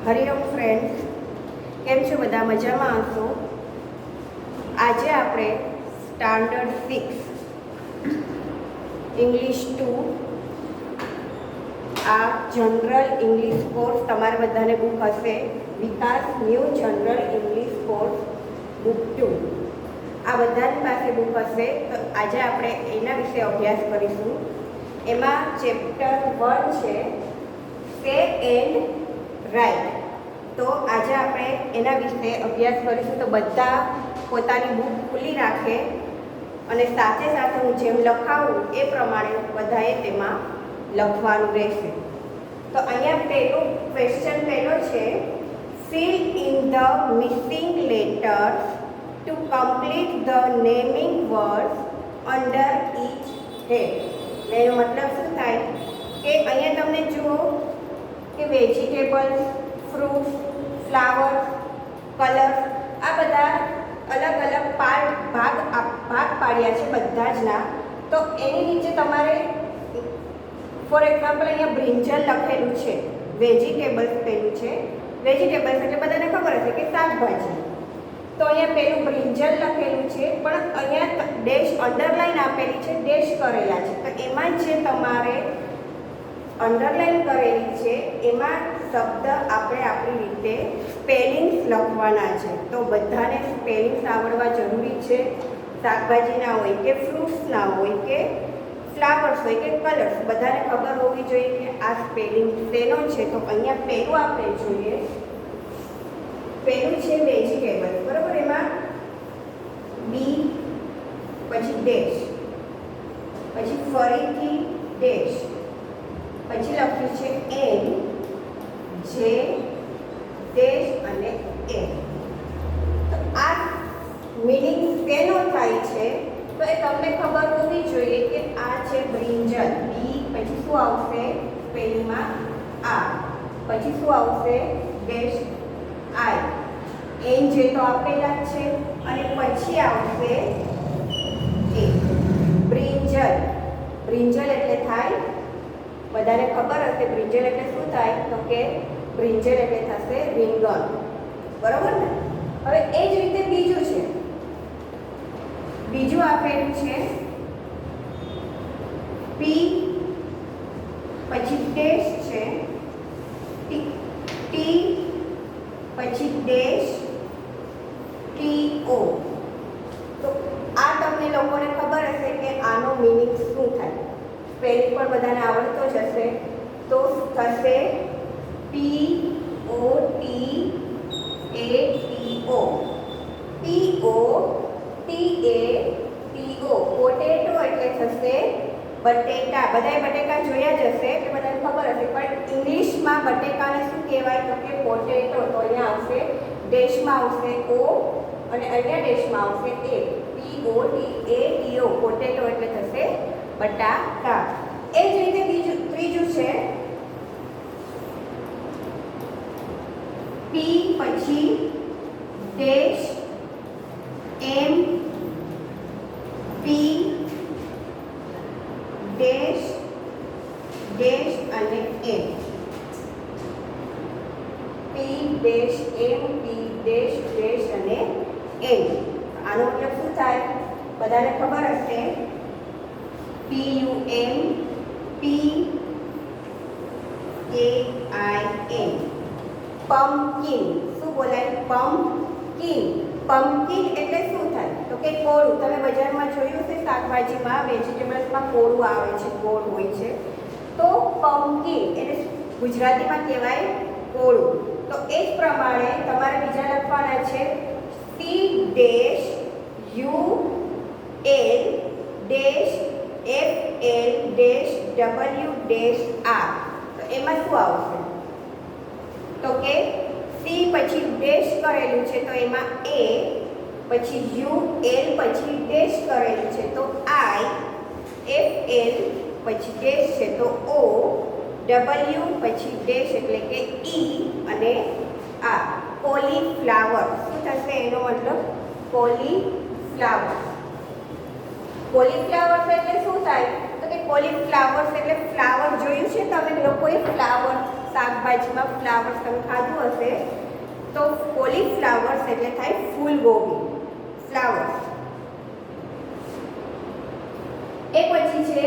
Hariom friends, કેમ છો બધા? મજામાં હશો? આજે આપણે સ્ટાન્ડર્ડ 6 ઇંગ્લિશ 2 આ જનરલ ઇંગ્લિશ કોર્સ તમારે બધાને બુક હશે, Vikas new general English course book 2 આ બધાની પાસે બુક હશે. તો આજે આપણે એના વિશે અભ્યાસ કરીશું. એમાં ચેપ્ટર 1 છે સે એન્ડ રાઇટ. તો આજે આપણે એના વિશે અભ્યાસ કરીશું. તો બધા પોતાની બુક ખુલ્લી રાખે અને સાથે સાથે હું જેમ લખાવું એ પ્રમાણે બધાએ તેમાં લખવાનું રહેશે. તો અહીંયા પહેલો ક્વેશ્ચન છે, fill in the missing letters to complete the naming words under each head. એનો મતલબ શું થાય કે અહીંયા તમને જુઓ કે વેજીટેબલ્સ, ફ્રૂટ્સ, ફ્લાવર્સ, કલર્સ આ બધા અલગ અલગ ભાગ પાડ્યા છે બધા જ ના. તો એની નીચે તમારે ફોર એક્ઝામ્પલ અહીંયા બ્રિંજલ લખેલું છે, વેજીટેબલ્સ પેલું છે. વેજીટેબલ્સ એટલે બધાને ખબર હશે કે શાકભાજી. તો અહીંયા પેલું બ્રિંજલ લખેલું છે, પણ અહીંયા ડેશ અંડરલાઈન આપેલી છે, ડેશ કરેલા છે. તો એમાં જે તમારે અંડરલાઈન કરેલી છે એમાં શબ્દ આપણે આપણી રીતે સ્પેલિંગ્સ લખવાના છે. તો બધાને સ્પેલિંગ્સ આવડવા જરૂરી છે. શાકભાજીના હોય કે ફ્રૂટ્સના હોય કે ફ્લાવર્સ હોય કે કલર્સ, બધાને ખબર હોવી જોઈએ કે આ સ્પેલિંગ શેનો છે. તો અહીંયા પહેલું આપણે જોઈએ, પહેલું છે વેજીટેબલ, બરાબર. એમાં બી, પછી ડેશ, પછી ફરીથી ડેશ, પછી લખ્યું છે એન, જે, ડેશ અને એન. તો આ મીનિંગ શેનો થાય છે તો એ તમને ખબર હોવી જોઈએ કે આ છે બ્રિંજલ, બી, પછી શું આવશે સ્પેલિંગમાં આ, પછી શું આવશે ડેશ આઈ, એન જે તો આપેલા જ છે, અને પછી આવશે એ બ્રિંજલ. બ્રિંજલ એટલે થાય, બધાને ખબર હશે બ્રિંજલ એટલે શું થાય, તો કે બ્રિંજલ એટલે થશે રીંગણ, બરોબર ને. હવે એ જ રીતે બીજું છે, બીજું આપેલું છે પી, પછી ડેશ છે, ટી, પછી ડેશ ટી ઓ. તો આ તમને લોકોને ખબર હશે કે આનો મીનિંગ શું થાય. સ્પેલિંગ પણ બધાને આવડતો જ હશે. તો થશે P O T A T O, P O T A T O. Potato એટલે થશે બટેટા. બધાએ બટેકા જોયા જ હશે એટલે બધાને ખબર હશે, પણ ઇંગ્લિશમાં બટેકાને શું કહેવાય તો કે પોટેટો. તો અહીંયા આવશે ડેશમાં આવશે ઓ અને અહીંયા ડેશમાં આવશે એ, P O T A T O. Potato એટલે થશે બટાકા. એ જ રીતે ત્રીજું છે પી, પછી ડેશ, એમ, પી, ડેશ, ડેશ અને એમ. પી, ડેશ, એમ, પી, ડેશ, ડેશ અને એમ. આનો મતલબ શું થાય બધાને ખબર હશે, પી યુ એમ પી કે આઈ એન, પમ્પકિન. શું બોલાય? પમ્પકિન. પમ્પકિન એટલે શું થાય તો કે કોળું. તમે બજારમાં જોયું છે શાકભાજીમાં, વેજીટેબલ્સમાં કોળું આવે છે, ગોળ હોય છે. તો પમ્પકિન એટલે ગુજરાતીમાં કહેવાય કોળું. તો એ જ પ્રમાણે તમારે બીજા લખવાના છે C dash U L dash F L dash W dash R. તો એમાં શું આવશે તો કે સી પછી ડેશ કરેલું છે તો એમાં એ, પછી યુ એલ પછી ડેશ કરેલું છે તો આઈ, એફ એલ પછી ડેશ છે તો ઓ, ડબલ્યુ પછી ડેશ એટલે કે ઈ અને આર. કોલીફ્લાવર. શું થશે એનો મતલબ? કોલીફ્લાવર. કોલીફ્લાવર એટલે શું થાય તો કે કોલીફ્લાવર્સ એટલે ફ્લાવર જોયું છે તમે લોકોએ, ફ્લાવર શાક શાકભાજીમાં ફ્લાવર્સ તમે ખાધું હશે તો કોલીફ્લાવર્સ એટલે થાય ફૂલગોબી, ફ્લાવર્સ. એ પછી છે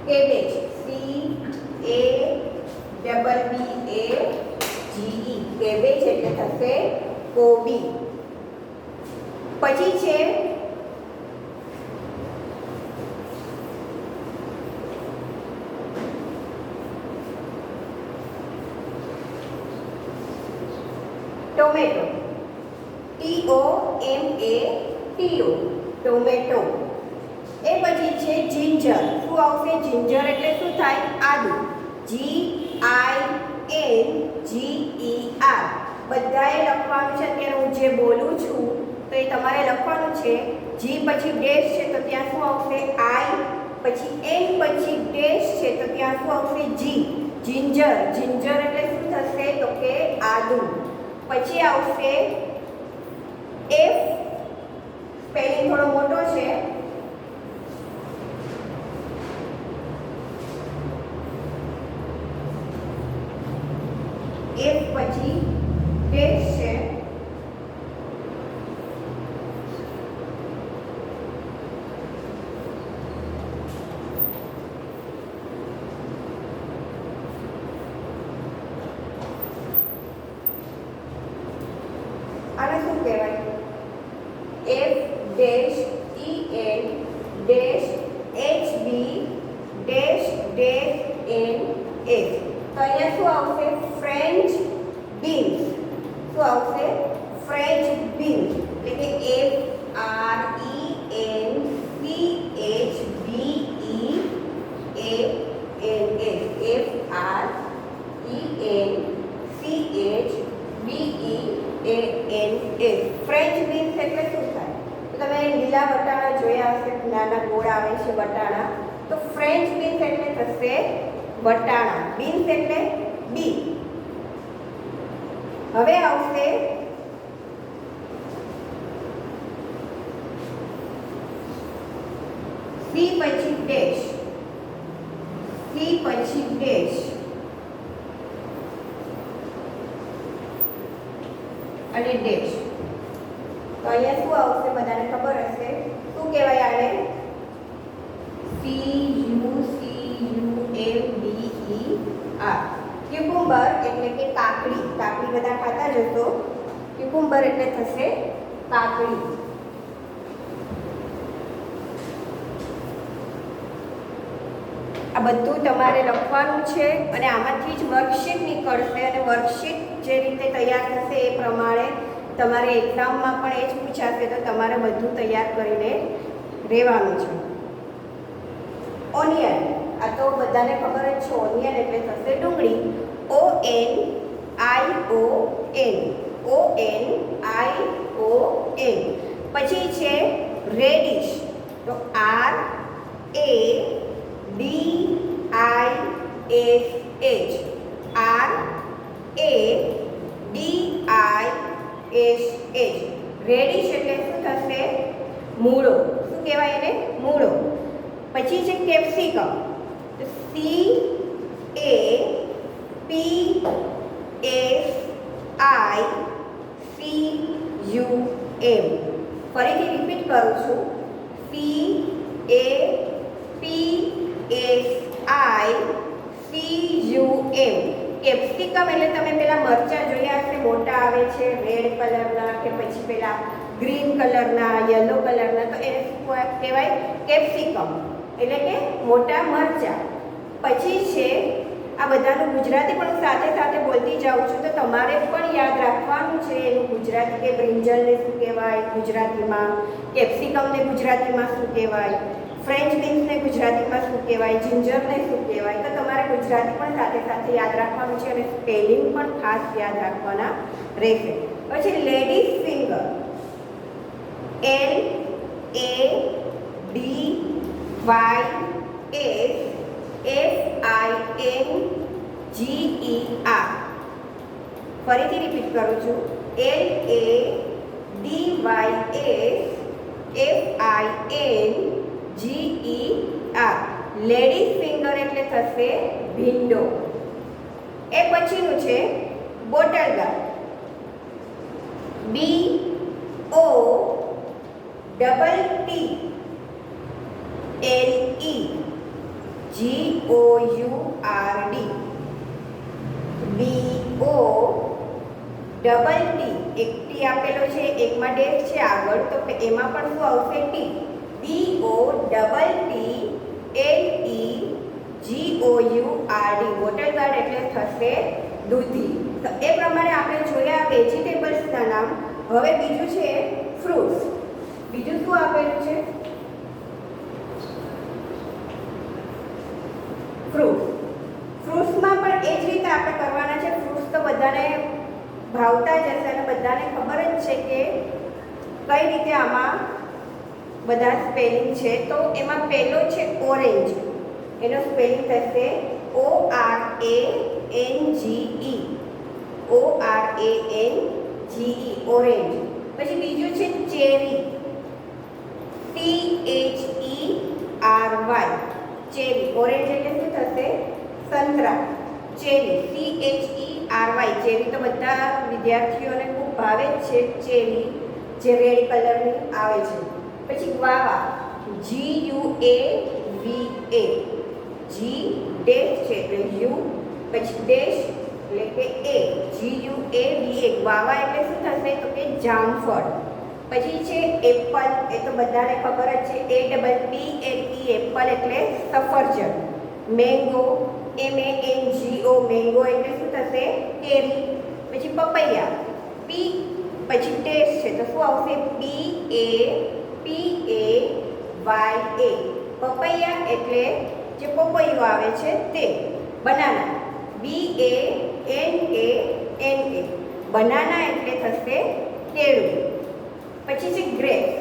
કેબેજ, CABBAGE, કેબેજ એટલે થશે કોબી. પછી છે ટોમેટો, TOMATO, ટોમેટો. એ પછી છે જિંજર. શું આવશે? જિંજર એટલે શું થાય? આદુ, GINGER. બધાએ લખવાનું છે. અત્યારે હું જે બોલું છું તો એ તમારે લખવાનું છે. જી પછી ડેશ છે તો ત્યાં શું આવશે? આઈ. પછી એન પછી ડેશ છે તો ત્યાં શું આવશે? જી. જિંજર. જિંજર એટલે શું થશે? તો કે આદુ. પછી આવશે એફ. સ્પેલિંગ થોડો મોટો છે. એફ પછી ડેશ છે. આને શું કહેવાય? F dash EN dash HB dash dash NS. તો અહીંયા શું આવશે? French beans. શું આવશે? French beans. એટલે કે FRENCHBEANS. ફ્રેન્ચ બીન્સ એટલે શું થાય? તો તમે લીલા વટાણા જોયા હશે, નાના ગોળ આવે છે વટાણા. તો ફ્રેન્ચ બીન્સ એટલે થશે વટાણા. બીન્સ એટલે બી. હવે આવશે સી પછી ડેશ, સી પછી ડેશ અને ડેશ. તો અહીંયા શું આવશે? બધાને ખબર હશે. શું કહેવાય આને? CUCUMBER. ક્યુકુંબર એટલે કે કાકડી. કાકડી બધા ખાતા જ હશો. ક્યુકુંબર એટલે થશે કાકડી. આ બધું તમારે લખવાનું છે અને આમાંથી જ વર્કશીટ નીકળશે અને વર્કશીટ જે રીતે તૈયાર થશે એ પ્રમાણે તમારે એક્ઝામમાં પણ એ જ પૂછાશે. તો તમારે બધું તૈયાર કરીને રહેવાનું છે. ઓનિયન. આ તો બધાને ખબર જ છે. ઓનિયન એટલે થશે ડુંગળી. ONION. પછી છે રેડિશ. તો RADISH. રેડિશ એટલે શું થશે? મૂળો. શું કહેવાય એને? મૂળો. પછી છે કેપ્સિકમ. તો CAPSICUM. ફરીથી રિપીટ કરું છું. CAPSICUM. કેપ્સિકમ એટલે તમે પેલા મરચાં જોયા હશે, મોટા આવે છે રેડ કલરના કે પછી પેલા ગ્રીન કલરના, યલો કલરના. તો એને શું કહેવાય? કેપ્સિકમ એટલે કે મોટા મરચાં. પછી છે આ બધાનું ગુજરાતી પણ સાથે સાથે બોલતી જાઉં છું તો તમારે પણ યાદ રાખવાનું છે એનું ગુજરાતી. કે બ્રિંજલને શું કહેવાય ગુજરાતીમાં, કેપ્સિકમને ગુજરાતીમાં શું કહેવાય, ફ્રેન્ચ બીન્સને ગુજરાતીમાં શું કહેવાય, જિંજરને શું કહેવાય. તો તમારે ગુજરાતી પણ સાથે સાથે યાદ રાખવાનું છે અને સ્પેલિંગ પણ ખાસ યાદ રાખવાના રહેશે. પછી લેડીઝ ફિંગર. LADYSFINGER. ફરીથી રિપીટ કરું છું, LADYSFINGER. લેડીઝ ફિંગર એટલે થશે ભીંડો. એ પછીનું છે બોટલ ગાર્ડ. BOTTLEGOURD. BOTT. એક ટી આપેલો છે, એકમાં ડેશ છે આગળ, તો એમાં પણ શું આવશે? ટી. BOTTLEGOURD. બોટલ ગાર્ડ એટલે થશે દૂધી. તો એ પ્રમાણે આપણે જોયા વેજીટેબલ્સના નામ. હવે બીજું છે ફ્રૂટ્સ. બીજું શું આપેલું છે? ફ્રૂટ્સ. ફ્રૂટ્સમાં પણ એ જ રીતે આપણે કરવાના છે. ફ્રૂટ્સ તો બધાને ભાવતા જ હશે અને બધાને ખબર જ છે કે કઈ રીતે આમાં બધા સ્પેલિંગ છે. તો એમાં પહેલો છે ઓરેન્જ. એનો સ્પેલિંગ થશે ORANGE. ઓરેન્જ. પછી બીજું છે ચેરી. THERY. ચેરી. ઓરેન્જ એટલે શું થશે? સંતરા. ચેરી. CHERY. ચેરી તો બધા વિદ્યાર્થીઓને ખૂબ ભાવે જ છે. ચેરી જે રેડ કલરની આવે છે. પછી ગ્વાવા. GUAVA. જી ડેશ છે એટલે યુ, પછી ડેશ એટલે કે એ. GUAVA. ગ્વાવા એટલે શું થશે? તો કે જામફળ. પછી છે એપલ. એ તો બધાને ખબર જ છે. APPLE. એપલ એટલે સફરજન. મેંગો. MANGO. મેંગો એટલે શું થશે? કેરી. પછી પપૈયા. પછી ડેશ છે તો શું આવશે? PAPAYA. પપૈયા એટલે જે પપૈયો આવે છે તે. બનાના. BANANA. બનાના એટલે થશે કેળું. પછી છે ગ્રેપ્સ.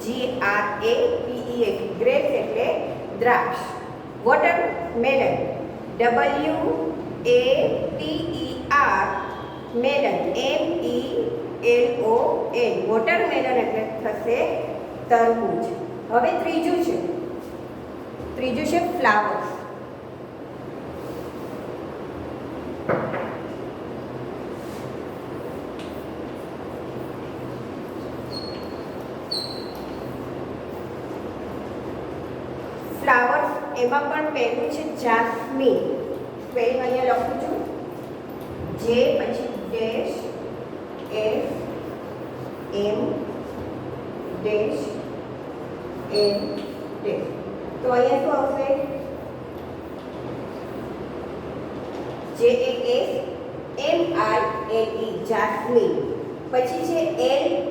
GRAPES. ગ્રેપ્સ એટલે દ્રાક્ષ. Watermelon. WATER. Melon. MELON. Watermelon એટલે થશે તરબૂચ. હવે ત્રીજું છે ફ્લાવર્સ. ફ્લાવર્સ એમાં પણ પહેલું છે જાસ્મીન. સ્પેલિંગ અહીંયા લખું છું. જે પછી dash FM dash M dash. તો અહીંયા શું આવશે? JASMINE. જાસ્મીન. પછી છે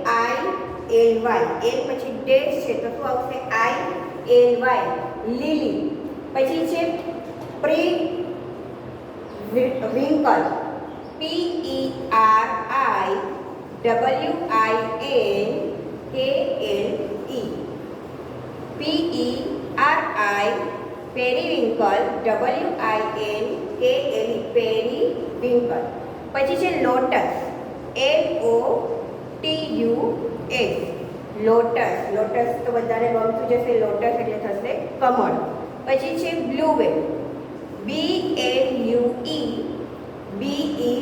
LILY. એલ પછી ડેશ છે તો શું આવશે? ILY. લીલી. પછી છે વિંકલ. પેરીવિંકલ. પેરીવિંકલ. પછી છે લોટસ. LOTUS. લોટસ તો બધાને ગમતું જશે. લોટસ એટલે થશે કમળ. પછી છે બ્લુબેલ. BLUE. BELL.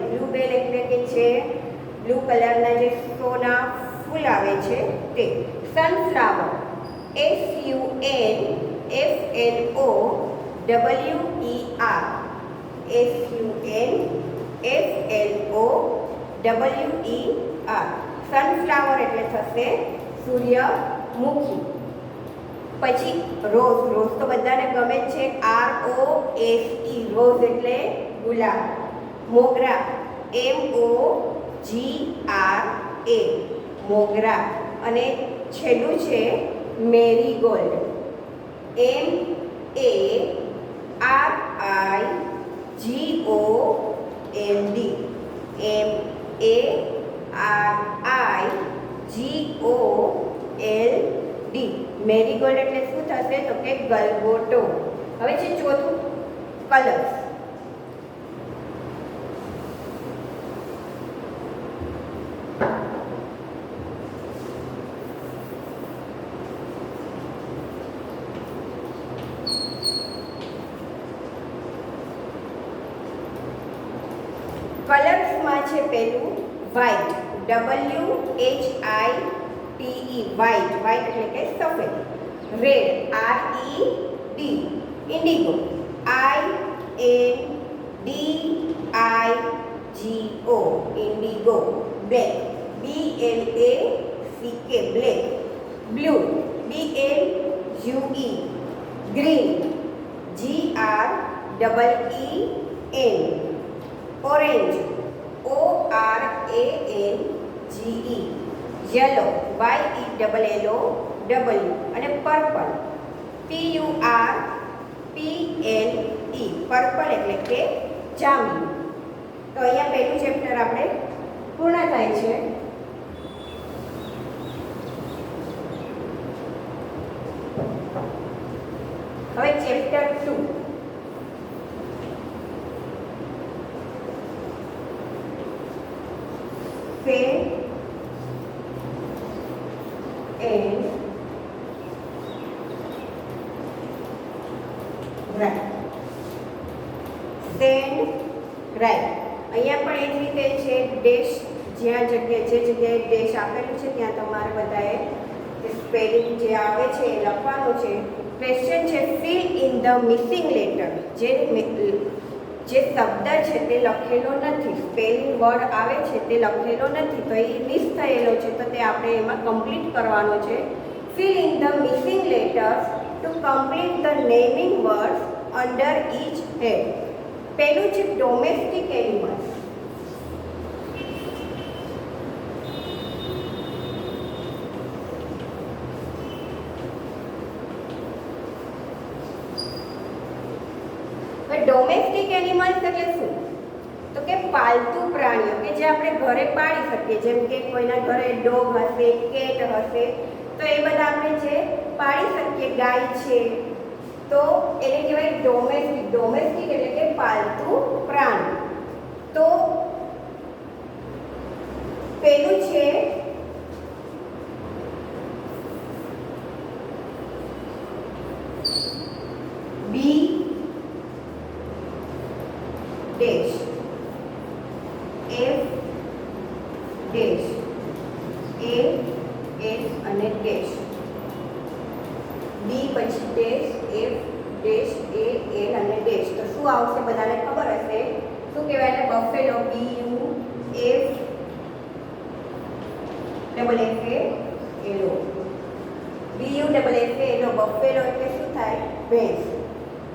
બ્લુબેલ એટલે કે છે બ્લુ કલરના જે સોના ફૂલ આવે છે તે. સનફ્લાવર. SUNFLOWER. સનફ્લાવર એટલે થશે સૂર્યમુખી. પછી રોઝ. રોઝ તો બધાને ગમે જ છે. ROSE. રોઝ એટલે ગુલાબ. મોગરા. MOGRA. મોગરા. અને છેલ્લું છે મેરીગોલ્ડ. MARIGOLD. MERIGOLD. મેરીગોલ્ડ એટલે શું થશે તો કે ગલગોટો. હવે છે ચોથું કલર્સ. કલર્સમાં છે પેલું વ્હાઇટ, WHITE, વ્હાઇટ. વ્હાઇટ એટલે કે સફેદ. Red, RED, Indigo, INDIGO, Indigo. Black, BLACK, black. Blue, BLUE, green, GREEN. Orange, ORANGE. Yellow, YELLOW. અને પર્પલ, PURPLE, પર્પલ એટલે કે જાંબલી. તો અહીંયા પહેલું ચેપ્ટર આપણે પૂર્ણ થાય છે. હવે chapter 2. Fair and right. Stand right. અહીંયા પણ એ જ રીતે છે ડેશ, જ્યાં જગ્યાએ જે જગ્યાએ ડેશ આપેલું છે ત્યાં તમારે બધાએ સ્પેલિંગ જે આવે છે એ લખવાનું છે. ક્વેશ્ચન છે fill in the missing letter. જે શબ્દ છે તે લખેલો નથી, સ્પેલિંગ વર્ડ આવે છે તે લખેલો નથી, તો એ મિસ થયેલો છે, તો તે આપણે એમાં કમ્પ્લીટ કરવાનો છે. Fill in the missing letters to complete the naming words under each head. પહેલું છે ડોમેસ્ટિક એનિમલ્સ. ડોમેસ્ટિક એનિમલ્સ એટલે શું તો કે પાલતુ પ્રાણીઓ કે જે આપણે ઘરે પાળી શકીએ, જેમ કે કોઈના ઘરે ડોગ હશે, કેટ હશે, તો એ બધા આપણે જે પાળી શકીએ, ગાય છે, તો એને કહેવાય ડોમેસ્ટિક. ડોમેસ્ટિક એટલે કે પાલતુ પ્રાણી. તો પેલું છે B dash, F dash, A S અને ડેશ, બી પછી dash, F dash, A L અને ડેશ. તો શું આવશે બધાને ખબર હશે શું કહેવાય એને? બફેલો, BUFFALO, BUFFALO, બફેલો એટલે શું થાય? ભેંસ.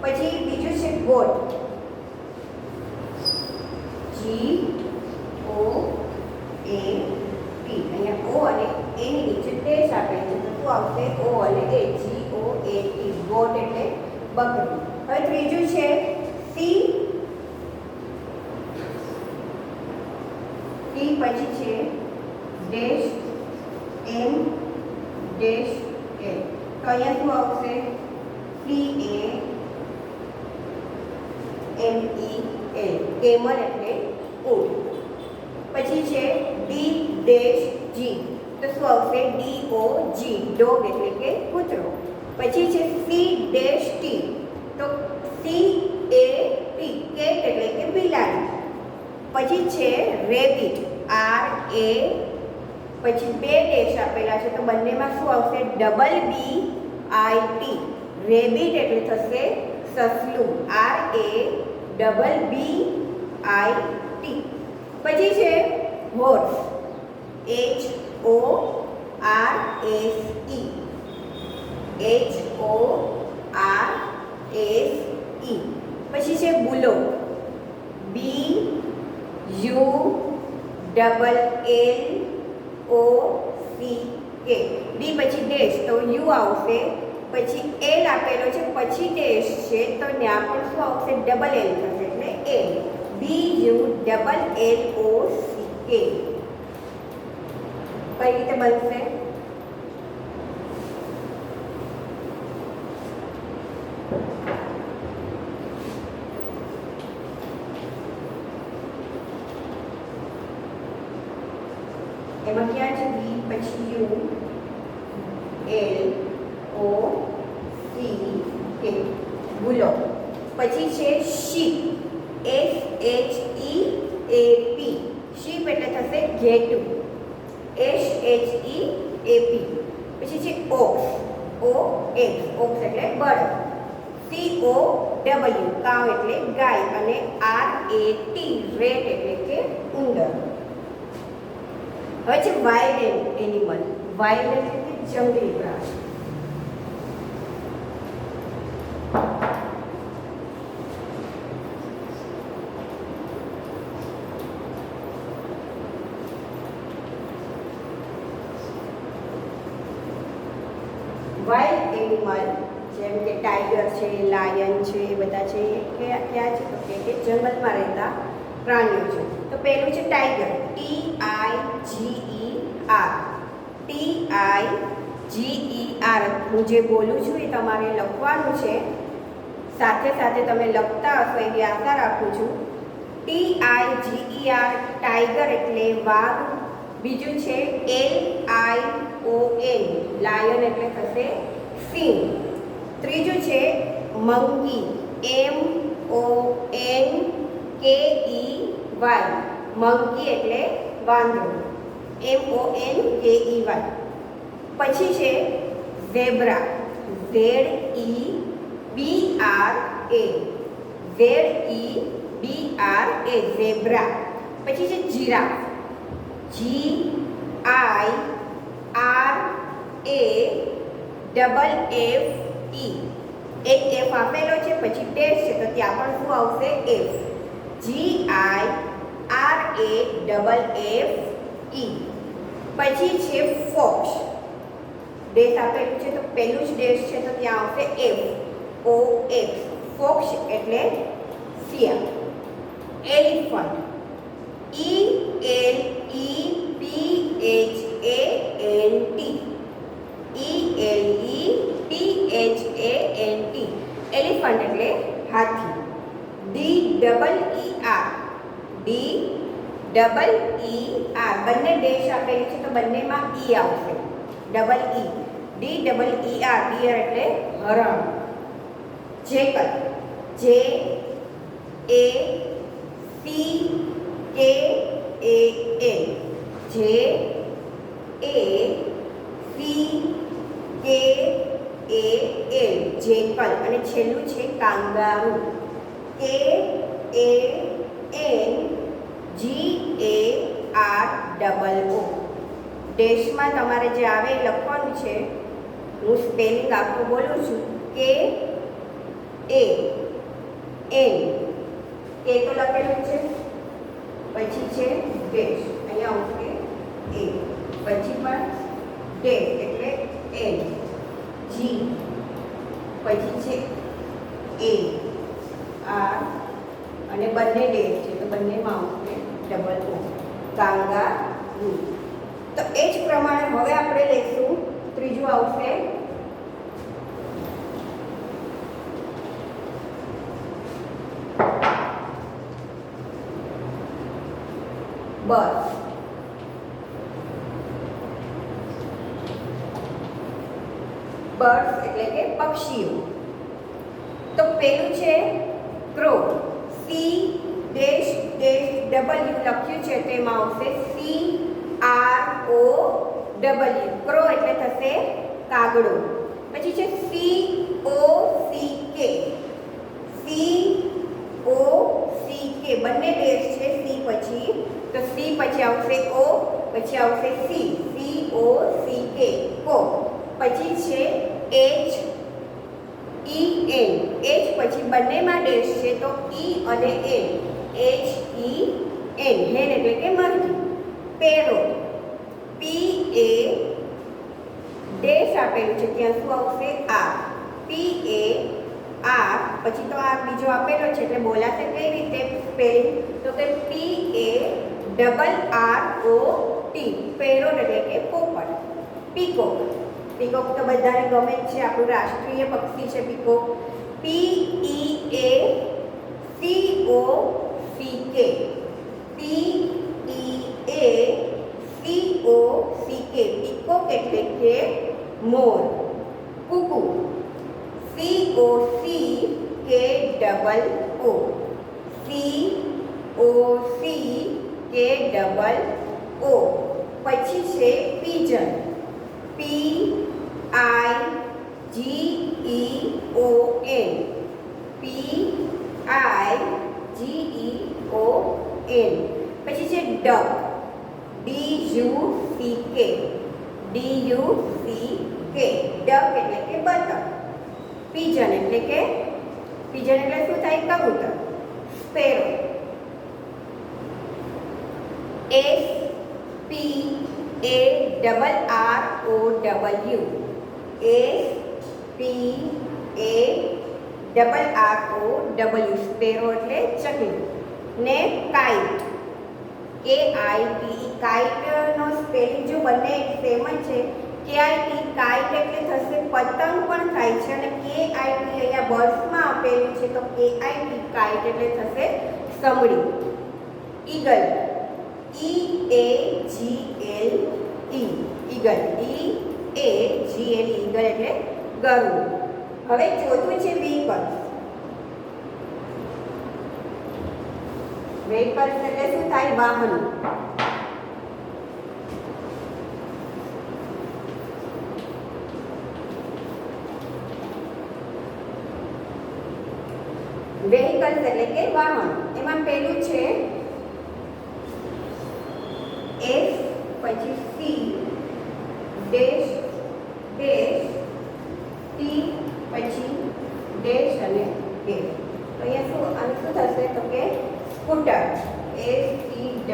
પછી બીજું છે ગોટ, GOAT. અહીંયા O અને A ની નીચે ડેશ આપેલી છે, તો શું આવશે? O અને A, GOAT, ગોટ એટલે બકરી. હવે ત્રીજું છે સી, ટી પછી છે ડેશ, M ડેશ L. તો અહીંયા શું આવશે? CAMEL, કેમલ એટલે ઊંટ. પછી છે ડી ડેશ જી, તો શું આવશે? DOG, ડોગ એટલે કે કૂતરો. પછી છે સી ડેશ ટી, તો CAT, કેટ એટલે કે બિલાડી. પછી છે રેબિટ, RA, પછી બે ડેશ આપેલા છે, તો બંનેમાં શું આવશે? BBIT, રેબિટ એટલે થશે સસલું, RABBIT. પછી છે હોર્સ, HORSE. પછી છે બુલો, BULLLOCK. ડી પછી ડેશ, તો યુ આવશે. પછી એલ આપેલો છે, પછી ડેશ છે, તો ત્યાં પણ શું આવશે? ડબલ એલ થશે એટલે એલ, BULLLOCK. કઈ રીતે બનશે? એમાં ક્યાં છે બી, પછી યુ, એલ, ઓ, સી, કે. ભૂલો. પછી છે શીપ, એસ એચ ઈ એ પી. શીપ એટલે થશે ઘેટું, એસ એચ ઈ એ પી. પછી છે ઓક્સ, ઓ એક્સ, ઓક્સ એટલે બળદ. સી ઓ ડબલ્યુ, કાવ એટલે ગાય. અને આર એ ટી, રેટ એટલે કે ઉંદર. હવે છે વાઇલ્ડ એનિમલ. વાઇલ્ડ એટલે કે જંગલી પ્રાણી. વાઇલ્ડ એનિમલ જેમ કે ટાઈગર છે, લાયન છે, એ બધા છે એ ક્યાં છે તો કે જંગલમાં રહેતા પ્રાણીઓ છે. તો પહેલું છે ટાઈગર, TIGER. TIGER. હું જે બોલું છું એ તમારે લખવાનું છે, સાથે સાથે તમે લખતા હશો એવી આશા રાખું છું. TIGER, ટાઈગર એટલે વાઘ. બીજું છે LION, લાયન એટલે થશે સિંહ. ત્રીજું છે મંકી, MONKEY, મંકી એટલે વાંદરો, MONKEY. પછી છે ઝેબ્રા, ZEBRA, ઝેબ્રા. પછી છે જીરાફ, GIRAFFE. એક એફ આપેલો છે, પછી ડેશ છે, તો ત્યાં પણ શું આવશે? એફ. GIRAFFE. પછી છે ફોક્સ, ડેશ આપેલું છે તો પહેલું જ ડેશ છે તો ત્યાં આવશે FOX. ફોક્સ એટલે શિયાળ. Elephant, ELEPHANT. એલિફન્ટ એટલે હાથી. DEER, બંને ડેશ આપેલી છે તો બંનેમાં ઈ આવશે, ડબલ ઈ. DEER, ડિયર એટલે હરણ. Jackal, JACKAL, jackal. અને છેલ્લું છે કાંગારૂ, KANGAROO. ડેશમાં તમારે જે આવે એ લખવાનું છે. હું સ્પેલિંગ આખું બોલું છું. KAN, કે તો લખેલું છે, પછી છે ડેશ, અહીંયા આવશે A, પછી પણ ડેશ એટલે N, G, પછી છે AR, અને બંને ડેશ છે તો બંનેમાં આવશે ડબલ O, કાંગારૂ. તો એ જ પ્રમાણે હવે આપણે લઈશું ત્રીજું આવશે બર્ડ. બર્ડ્સ એટલે કે પક્ષીઓ. તો પેલું છે ક્રો, CW લખ્યું છે તેમાં આવશે CROW. ક્રો એટલે થશે કાગડો. પછી છે COCK, બંને ડેશ છે સી પછી, તો સી પછી આવશે O, પછી આવશે સી, COCK, કો. પછી છે HEN, H પછી બંનેમાં ડેશ છે તો ઈ અને એન, HEN, હેન એટલે કે મરઘી. પેરોટ, PA, ડેશ આપેલું છે ત્યાં શું આવશે? R, PAR. પછી તો આ બીજો આપેલો છે એટલે બોલાશે કઈ રીતે સ્પેલિંગ? તો કે PARROT. ટી, પેરોટ એટલે કે પોપટ. પીકોક, પીકોક તો બધાને ગમે જ છે, આપણું રાષ્ટ્રીય પક્ષી છે પીકોક. PEACOCK, PEACOCK, પીકોક એટલે કે મોર. કુકુ, COCKOO, COCKOO. પછી છે પીજન, PIGEON, PIGEON. પછી છે ડક, DUCK, ડક એટલે કે બતક. પીજન એટલે કે શું થાય? કબૂતર. સ્પેરો, SPARROW, સ્પેરો એટલે ચકલી. ને કાઇટ, KITE, કાઇટનો સ્પેલિંગ જો બંને સેમ જ છે. KIT, કાઇટ એટલે થશે પતંગ પણ થાય છે, અને KIT અહીંયા બર્ડ્સમાં આપેલું છે, તો KIT, કાઇટ એટલે થશે સમડી. Eagle, EAGLE, eagle, EAGLE, eagle એટલે ગરુડ. હવે ચોથું છે વ્હીકલ્સ. વ્હીકલ્સ એટલે શું થાય? વાહનો. વ્હીકલ્સ એટલે કે વાહનો. એમાં પહેલું છે S, પછી C, ડેશ ડેશ, T, પછી ડેશ અને ડેશ. તો અહીંયા શું થશે? તો કે સ્કૂટર, SCOOTER,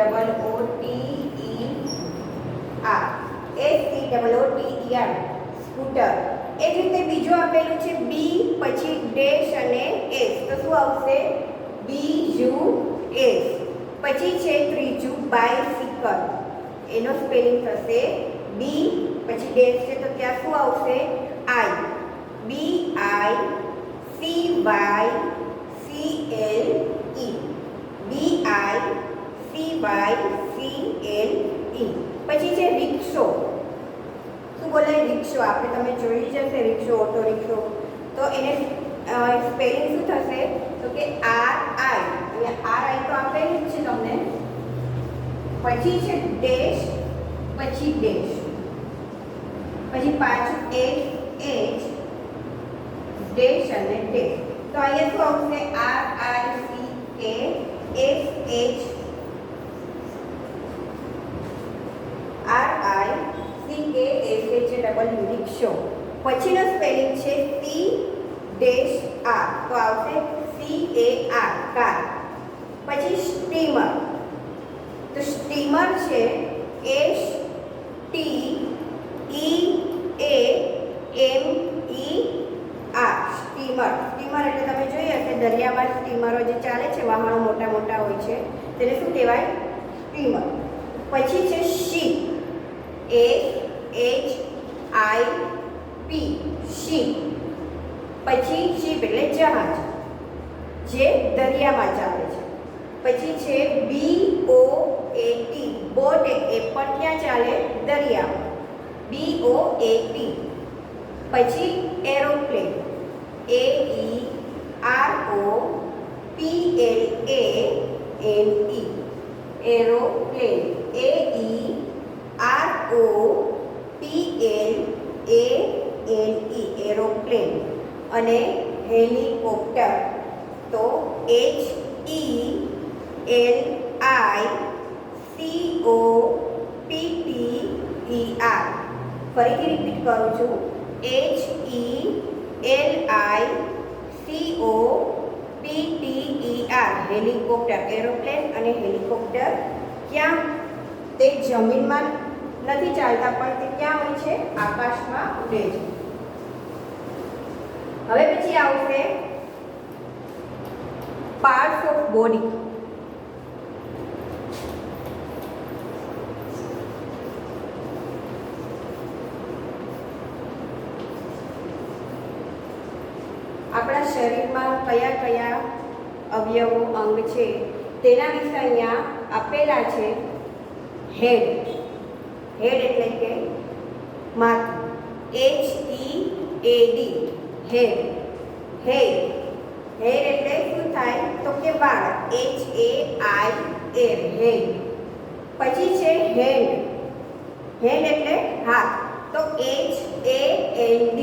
સ્કૂટર. એ જ રીતે બીજું આપેલું છે B, પછી ડેશ અને S, તો શું આવશે? BUS. પછી છે ત્રીજું બાઇસિકલ, એનો સ્પેલિંગ થશે B, પછી ડેશ છે તો ત્યાં શું આવશે? BICYCLE. પછી છે રિક્ષો. શું બોલાય? રિક્ષો. આપણે તમે જોઈ જશે રિક્ષો, ઓટો રિક્ષો. તો એને સ્પેલિંગ શું થશે? તો કે RI. અહીંયા RI તો આપેલું જ છે તમને. પછી છે ડેશ, પછી ડેશ, પછી પાછું SH, ડેશ અને ડેશ. તો અહીંયા શું આવશે? RICKSH, રિક્ષો. પછીનો સ્પેલિંગ છે C-R, તો આવશે CAR, કાર. પછી સ્ટીમર. તો સ્ટીમર છે STEAMER, સ્ટીમર. સ્ટીમર એટલે તમે જોઈ હશે દરિયામાં સ્ટીમરો જે ચાલે છે, વાહનો મોટા મોટા હોય છે, તેને શું કહેવાય? સ્ટીમર. પછી છે શીપ, SHIP, શીપ. પછી શીપ એટલે જહાજ, જે દરિયામાં ચાલે છે. પછી છે BOAT, બોટ. એ પણ ક્યાં ચાલે? દરિયામાં. BOAT. પછી aeroplane, AEROPLANE, aeroplane, AEROPLANE, aeroplane. અને હેલિકોપ્ટર, તો HELICOPTER. ફરીથી રિપીટ કરું છું, HELICOPTER, હેલિકોપ્ટર. એરોપ્લેન અને હેલિકોપ્ટર ક્યાં? તે જમીનમાં નથી ચાલતા, પણ તે ક્યાં હોય છે? આકાશમાં ઉડે છે. હવે પછી આવશે પાર્ટ્સ ઓફ બોડી. આપણા શરીરમાં કયા કયા અવયવો અંગ છે તેના વિશે અહીંયા આપેલા છે. હેડ, હેડ એટલે કે માથું, HEAD, હેડ. હેડ, હેડ એટલે શું થાય તો કે વાળ, HAIR, હેડ. પછી છે હેન્ડ, હેન્ડ એટલે હાથ, તો HAND,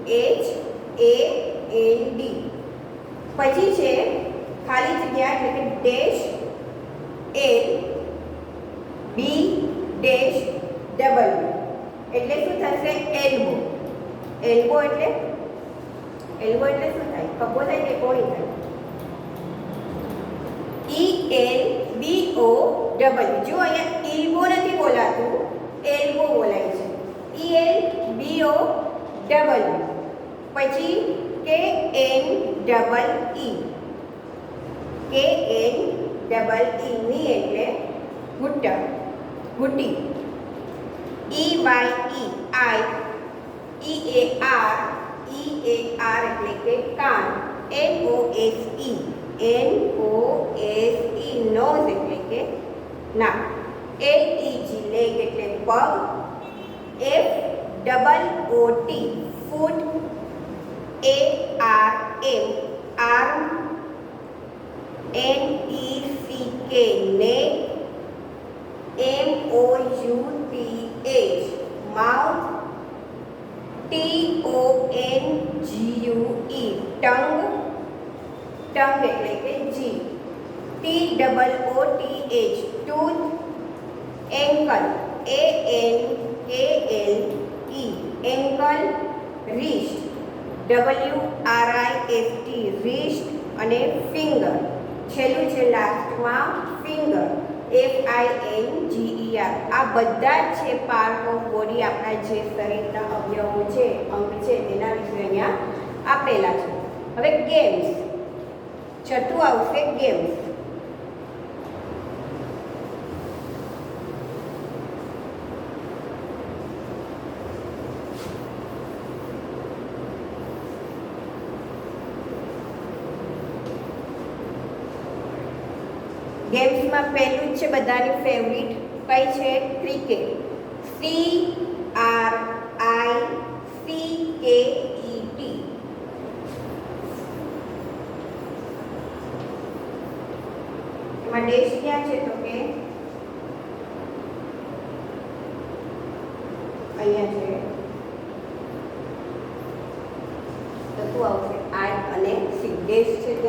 HAND. પછી છે ખાલી જગ્યા એટલે કે ડેશ LB ડેશ W એટલે શું થશે એલ્બો. એલ્બો એટલે શું થાય? ખભો થાય કે કોણી થાય? ELBO double. જો અહીંયા ઇલ્બો નથી બોલાતું, એલ્બો બોલાય છે. ELBO double. પછી KNEE, KNEE ની એટલે ઘૂંટણ, ઘૂંટી. EYEI, EAR એટલે કે કાન. NOSE, નોઝ એટલે કે નાક. LEG, લેગ એટલે પગ. FOOT, ફૂટ. ARM, arm. NECK, નેક. MOUTH, mouth. TONGUE, tongue. Tongue એટલે કે જીભ. TOOTH, tooth. Ankle, ANKLE, ankle. Wrist, WRIST, wrist. અને ફિંગર, છેલ્લું છે લાસ્ટમાં ફિંગર, FINGER. આ બધા જ છે પાર્ટ ઓફ બોડી, આપણા જે શરીરના અવયવો છે, અંગ છે, તેના વિશે અહીંયા આપેલા છે. હવે ગેમ્સ, છઠ્ઠું આવશે ગેમ્સ. ગેમ્સમાં પહેલું જ છે બધાની ફેવરિટ, કઈ છે? ક્રિકેટ. CRICKET. એમાં ડેશ ક્યાં છે તો કે અહીંયા છે. તો શું આવશે? I અને C. ડેશ છે ત્યાં.